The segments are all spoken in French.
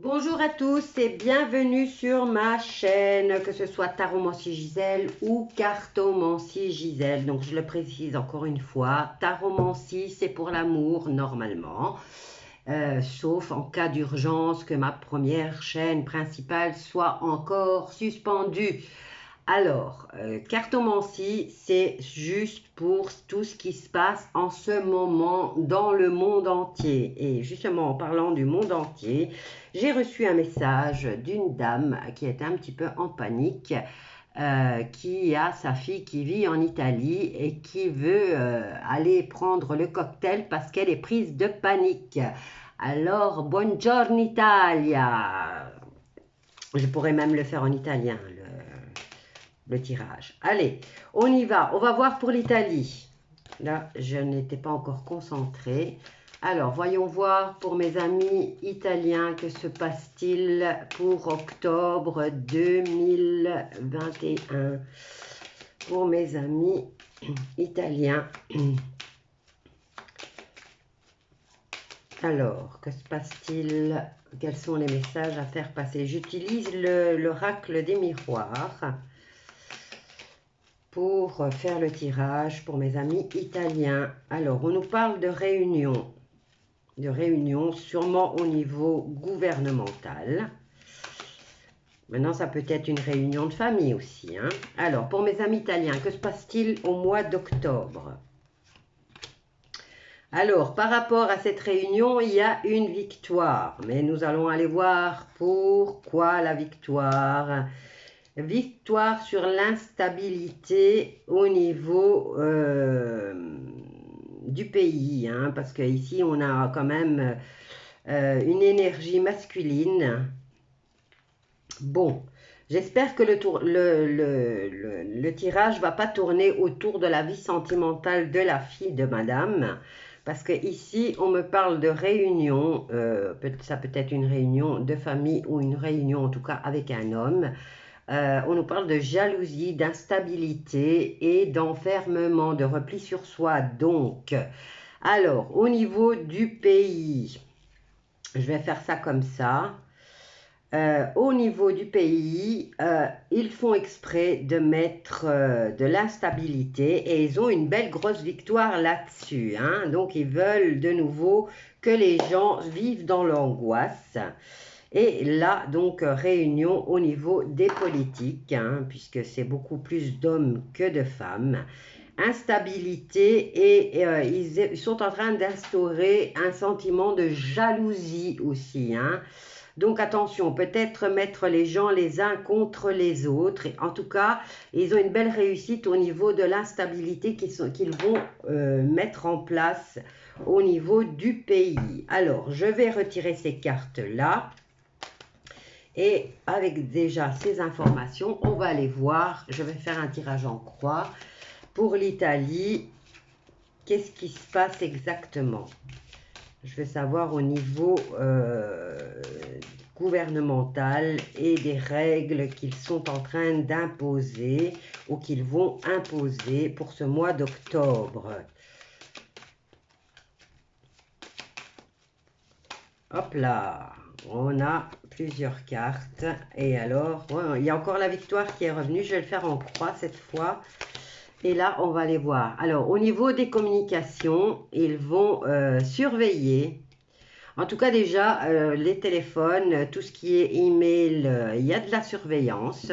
Bonjour à tous et bienvenue sur ma chaîne, que ce soit Taromancie Gisèle ou Cartomancie Gisèle. Donc je le précise encore une fois, Taromancie c'est pour l'amour normalement, sauf en cas d'urgence que ma première chaîne principale soit encore suspendue. Alors, cartomancie, c'est juste pour tout ce qui se passe en ce moment dans le monde entier. Et justement, en parlant du monde entier, j'ai reçu un message d'une dame qui était un petit peu en panique, qui a sa fille qui vit en Italie et qui veut aller prendre le cocktail parce qu'elle est prise de panique. Alors, buongiorno Italia. Je pourrais même le faire en italien, le tirage. Allez, on y va. On va voir pour l'Italie. Là, je n'étais pas encore concentrée. Alors, voyons voir pour mes amis italiens, que se passe-t-il pour octobre 2021. Pour mes amis italiens. Alors, que se passe-t-il? Quels sont les messages à faire passer? J'utilise l'oracle des miroirs pour faire le tirage pour mes amis italiens. Alors, on nous parle de réunion sûrement au niveau gouvernemental. Maintenant, ça peut être une réunion de famille aussi, hein. Alors, pour mes amis italiens, que se passe-t-il au mois d'octobre? Alors, par rapport à cette réunion, il y a une victoire. Mais nous allons aller voir pourquoi la victoire. Victoire sur l'instabilité au niveau du pays, hein, parce qu'ici, on a quand même une énergie masculine. Bon, j'espère que le tirage ne va pas tourner autour de la vie sentimentale de la fille de madame. Parce que ici, on me parle de réunion, ça peut être une réunion de famille ou une réunion en tout cas avec un homme. On nous parle de jalousie, d'instabilité et d'enfermement, de repli sur soi. Donc, alors, au niveau du pays, je vais faire ça comme ça. Au niveau du pays, ils font exprès de mettre de l'instabilité et ils ont une belle grosse victoire là-dessus, hein. Donc, ils veulent de nouveau que les gens vivent dans l'angoisse. Et là, donc, réunion au niveau des politiques, hein, puisque c'est beaucoup plus d'hommes que de femmes. Instabilité et ils sont en train d'instaurer un sentiment de jalousie aussi, hein. Donc attention, peut-être mettre les gens les uns contre les autres. Et en tout cas, ils ont une belle réussite au niveau de l'instabilité qu'ils vont mettre en place au niveau du pays. Alors, je vais retirer ces cartes-là. Et avec déjà ces informations, on va aller voir. Je vais faire un tirage en croix. Pour l'Italie, qu'est-ce qui se passe exactement? Je veux savoir au niveau gouvernemental et des règles qu'ils sont en train d'imposer ou qu'ils vont imposer pour ce mois d'octobre. Hop là, on a plusieurs cartes. Et alors, il y a encore la victoire qui est revenue. Je vais le faire en croix cette fois. Et là, on va les voir. Alors, au niveau des communications, ils vont surveiller. En tout cas, déjà, les téléphones, tout ce qui est email, il y a de la surveillance.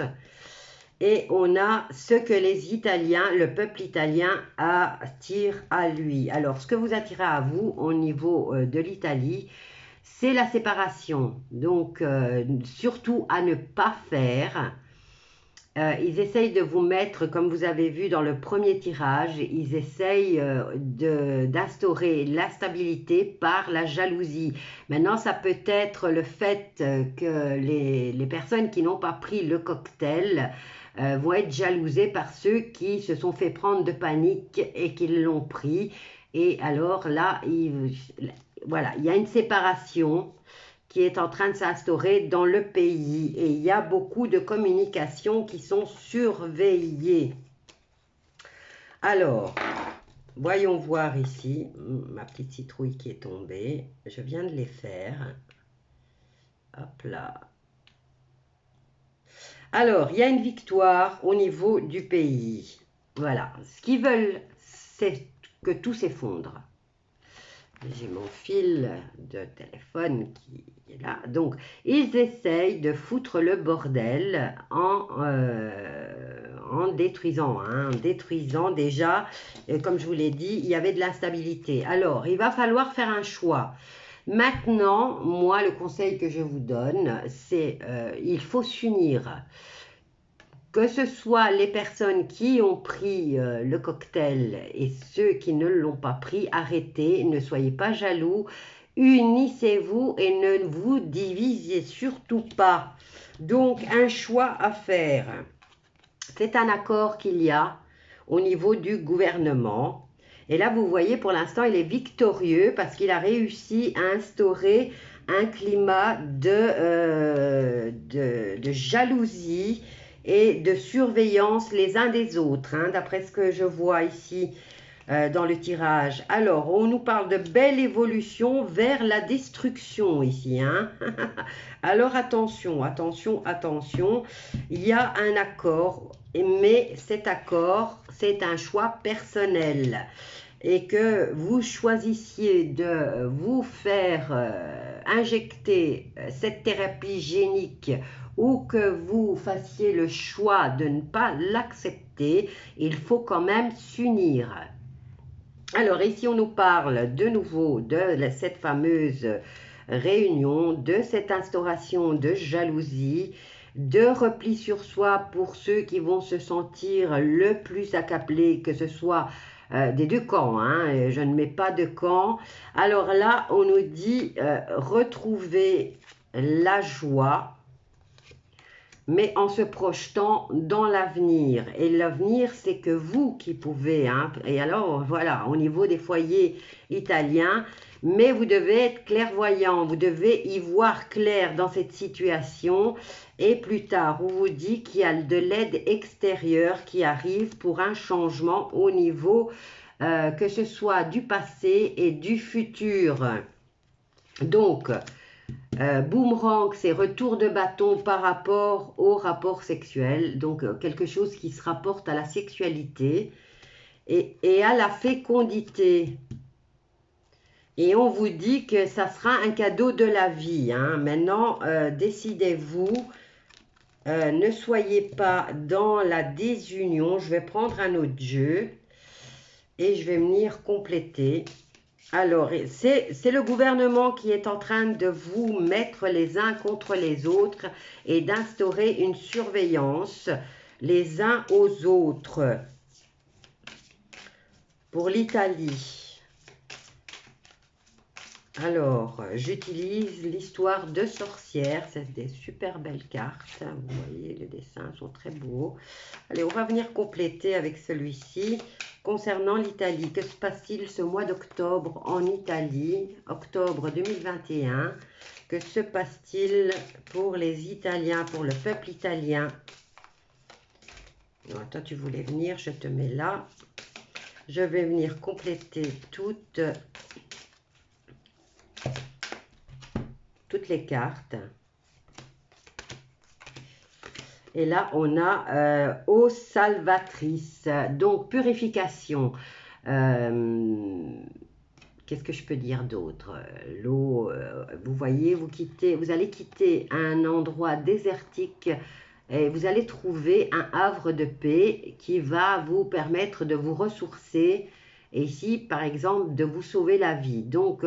Et on a ce que les Italiens, le peuple italien attire à lui. Alors, ce que vous attirez à vous au niveau de l'Italie, c'est la séparation. Donc, surtout à ne pas faire. Ils essayent de vous mettre, comme vous avez vu dans le premier tirage, ils essayent d'instaurer l'instabilité par la jalousie. Maintenant, ça peut être le fait que les personnes qui n'ont pas pris le cocktail vont être jalousées par ceux qui se sont fait prendre de panique et qui l'ont pris. Et alors là, voilà, il y a une séparation qui est en train de s'instaurer dans le pays. Et il y a beaucoup de communications qui sont surveillées. Alors, voyons voir ici. Ma petite citrouille qui est tombée. Je viens de les faire. Hop là. Alors, il y a une victoire au niveau du pays. Voilà. Ce qu'ils veulent, c'est que tout s'effondre. J'ai mon fil de téléphone qui est là. Donc, ils essayent de foutre le bordel en détruisant. En détruisant déjà, comme je vous l'ai dit, il y avait de l'instabilité. Alors, il va falloir faire un choix. Maintenant, moi, le conseil que je vous donne, c'est il faut s'unir. Que ce soit les personnes qui ont pris le cocktail et ceux qui ne l'ont pas pris, arrêtez, ne soyez pas jaloux, unissez-vous et ne vous divisez surtout pas. Donc, un choix à faire. C'est un accord qu'il y a au niveau du gouvernement. Et là, vous voyez, pour l'instant, il est victorieux parce qu'il a réussi à instaurer un climat de jalousie et de surveillance les uns des autres, hein, d'après ce que je vois ici dans le tirage. Alors, on nous parle de belle évolution vers la destruction ici, hein. Alors, attention, attention, attention, il y a un accord, mais cet accord, c'est un choix personnel. Et que vous choisissiez de vous faire injecter cette thérapie génique ou que vous fassiez le choix de ne pas l'accepter, il faut quand même s'unir. Alors ici, on nous parle de nouveau de cette fameuse réunion, de cette instauration de jalousie, de repli sur soi pour ceux qui vont se sentir le plus accablés, que ce soit des deux camps, hein, je ne mets pas de camp. Alors là, on nous dit retrouver la joie, mais en se projetant dans l'avenir. Et l'avenir, c'est que vous qui pouvez. Hein. Et alors, voilà, au niveau des foyers italiens, mais vous devez être clairvoyant, vous devez y voir clair dans cette situation. Et plus tard, on vous dit qu'il y a de l'aide extérieure qui arrive pour un changement au niveau, que ce soit du passé et du futur. Donc, boomerang, c'est retour de bâton par rapport au rapport sexuel, donc quelque chose qui se rapporte à la sexualité et à la fécondité. Et on vous dit que ça sera un cadeau de la vie. Hein. Maintenant, décidez-vous, ne soyez pas dans la désunion. Je vais prendre un autre jeu et je vais venir compléter. Alors, c'est le gouvernement qui est en train de vous mettre les uns contre les autres et d'instaurer une surveillance les uns aux autres. Pour l'Italie. Alors, j'utilise l'histoire de sorcières. C'est des super belles cartes. Vous voyez, les dessins sont très beaux. Allez, on va venir compléter avec celui-ci. Concernant l'Italie, que se passe-t-il ce mois d'octobre en Italie? Octobre 2021. Que se passe-t-il pour les Italiens, pour le peuple italien? Non, toi, tu voulais venir, je te mets là. Je vais venir compléter toutes les cartes. Et là, on a eau salvatrice. Donc, purification. Qu'est-ce que je peux dire d'autre? L'eau, vous voyez, vous allez quitter un endroit désertique et vous allez trouver un havre de paix qui va vous permettre de vous ressourcer. Et ici, par exemple, de vous sauver la vie. Donc,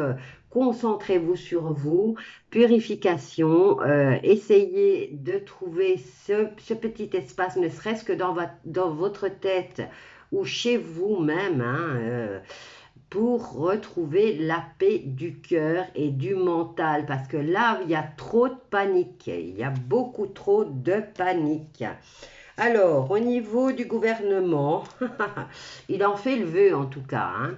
concentrez-vous sur vous, purification, essayez de trouver ce petit espace, ne serait-ce que dans votre tête ou chez vous-même, hein, pour retrouver la paix du cœur et du mental. Parce que là, il y a trop de panique, il y a beaucoup trop de panique. Alors, au niveau du gouvernement, il en fait le vœu en tout cas. Hein.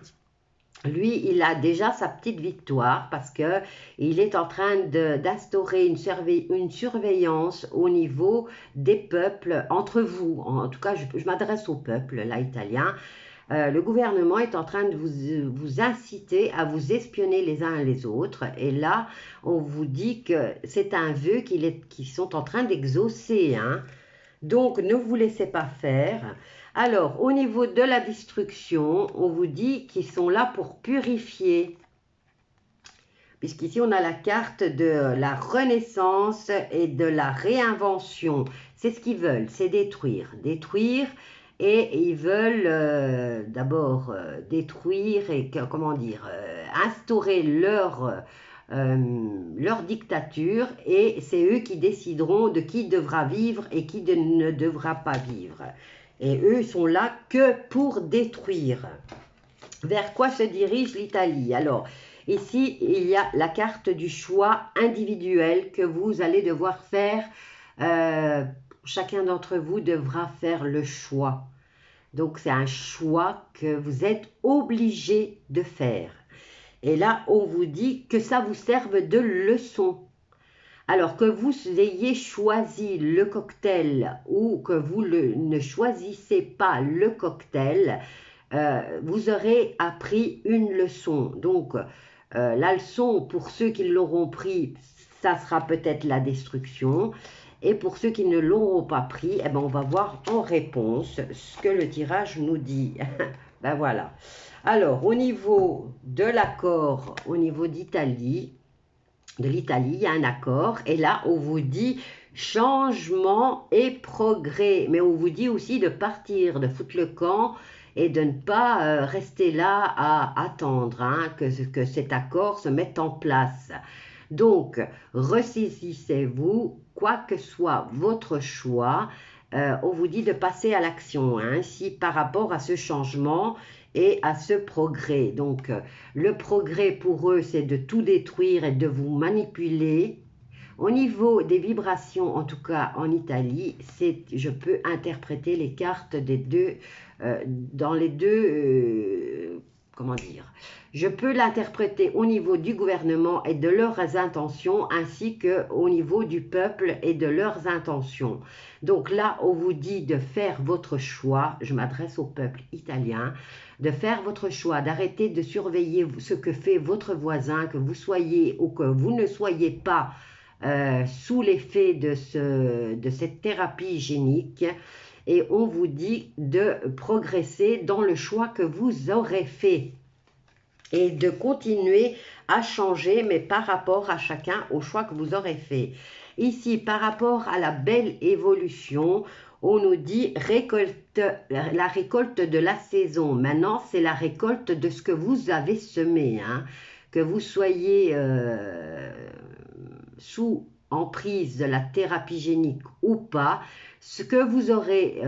Lui, il a déjà sa petite victoire parce qu'il est en train d'instaurer une surveillance au niveau des peuples entre vous. En tout cas, je m'adresse au peuple, là, italien. le gouvernement est en train de vous inciter à vous espionner les uns les autres. Et là, on vous dit que c'est un vœu qu'ils sont en train d'exaucer, hein. Donc, ne vous laissez pas faire. Alors, au niveau de la destruction, on vous dit qu'ils sont là pour purifier. Puisqu'ici, on a la carte de la renaissance et de la réinvention. C'est ce qu'ils veulent, c'est détruire. Détruire, et ils veulent d'abord détruire et, comment dire, instaurer leur dictature, et c'est eux qui décideront de qui devra vivre et qui ne devra pas vivre. Et eux sont là que pour détruire. Vers quoi se dirige l'Italie? Alors, ici, il y a la carte du choix individuel que vous allez devoir faire. Chacun d'entre vous devra faire le choix. Donc, c'est un choix que vous êtes obligé de faire. Et là, on vous dit que ça vous serve de leçon. Alors que vous ayez choisi le cocktail ou que vous ne choisissez pas le cocktail, vous aurez appris une leçon. Donc, la leçon, pour ceux qui l'auront pris, ça sera peut-être la destruction. Et pour ceux qui ne l'auront pas pris, eh ben, on va voir en réponse ce que le tirage nous dit. Ben voilà. Alors, au niveau de l'accord, au niveau d'Italie, il y a un accord. Et là, on vous dit changement et progrès. Mais on vous dit aussi de partir, de foutre le camp et de ne pas rester là à attendre, hein, que cet accord se mette en place. Donc, ressaisissez-vous, quoi que soit votre choix, on vous dit de passer à l'action, hein, ici par rapport à ce changement et à ce progrès. Donc, le progrès pour eux, c'est de tout détruire et de vous manipuler. Au niveau des vibrations, en tout cas en Italie, je peux interpréter les cartes des deux, dans les deux, comment dire, je peux l'interpréter au niveau du gouvernement et de leurs intentions, ainsi qu'au niveau du peuple et de leurs intentions. Donc là, on vous dit de faire votre choix, je m'adresse au peuple italien, de faire votre choix, d'arrêter de surveiller ce que fait votre voisin, que vous soyez ou que vous ne soyez pas sous l'effet de cette thérapie hygiénique. Et on vous dit de progresser dans le choix que vous aurez fait et de continuer à changer, mais par rapport à chacun au choix que vous aurez fait. Ici, par rapport à la belle évolution, on nous dit la récolte de la saison. Maintenant, c'est la récolte de ce que vous avez semé, hein. Que vous soyez sous emprise de la thérapie génique ou pas, ce que vous aurez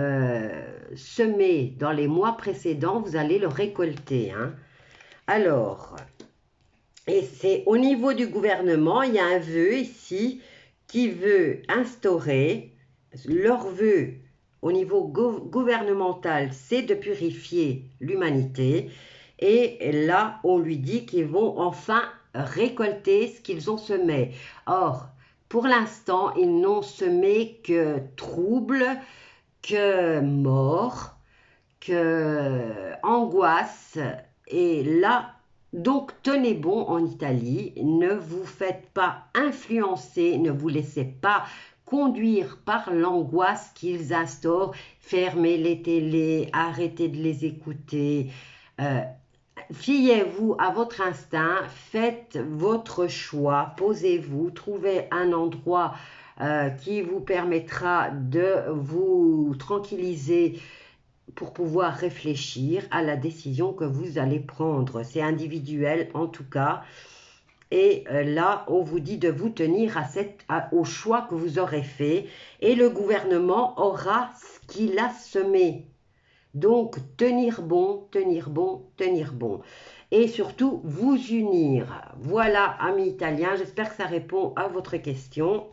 semé dans les mois précédents, vous allez le récolter, hein. Alors, et c'est au niveau du gouvernement, il y a un vœu ici qui veut instaurer, leur vœu au niveau gouvernemental, c'est de purifier l'humanité. Et là, on lui dit qu'ils vont enfin récolter ce qu'ils ont semé. Or, pour l'instant, ils n'ont semé que troubles, que mort, que angoisse. Et là, donc tenez bon en Italie, ne vous faites pas influencer, ne vous laissez pas conduire par l'angoisse qu'ils instaurent. Fermez les télés, arrêtez de les écouter. Fiez-vous à votre instinct, faites votre choix, posez-vous, trouvez un endroit qui vous permettra de vous tranquilliser pour pouvoir réfléchir à la décision que vous allez prendre. C'est individuel en tout cas. Et là, on vous dit de vous tenir au choix que vous aurez fait. Et le gouvernement aura ce qu'il a semé. Donc, tenir bon, tenir bon, tenir bon. Et surtout, vous unir. Voilà, amis italiens, j'espère que ça répond à votre question.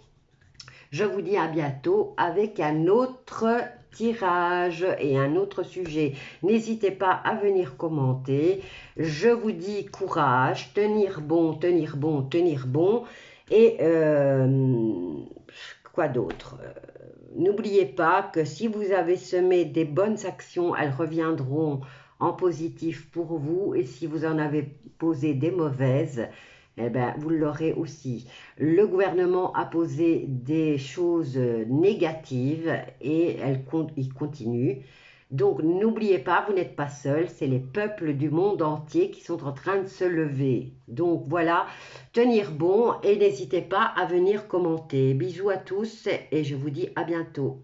Je vous dis à bientôt avec un autre tirage et un autre sujet. N'hésitez pas à venir commenter. Je vous dis courage, tenir bon, tenir bon, tenir bon. Et quoi d'autre? N'oubliez pas que si vous avez semé des bonnes actions, elles reviendront en positif pour vous. Et si vous en avez posé des mauvaises, eh ben, vous l'aurez aussi. Le gouvernement a posé des choses négatives et il continue. Donc, n'oubliez pas, vous n'êtes pas seul, c'est les peuples du monde entier qui sont en train de se lever. Donc, voilà, tenir bon et n'hésitez pas à venir commenter. Bisous à tous et je vous dis à bientôt.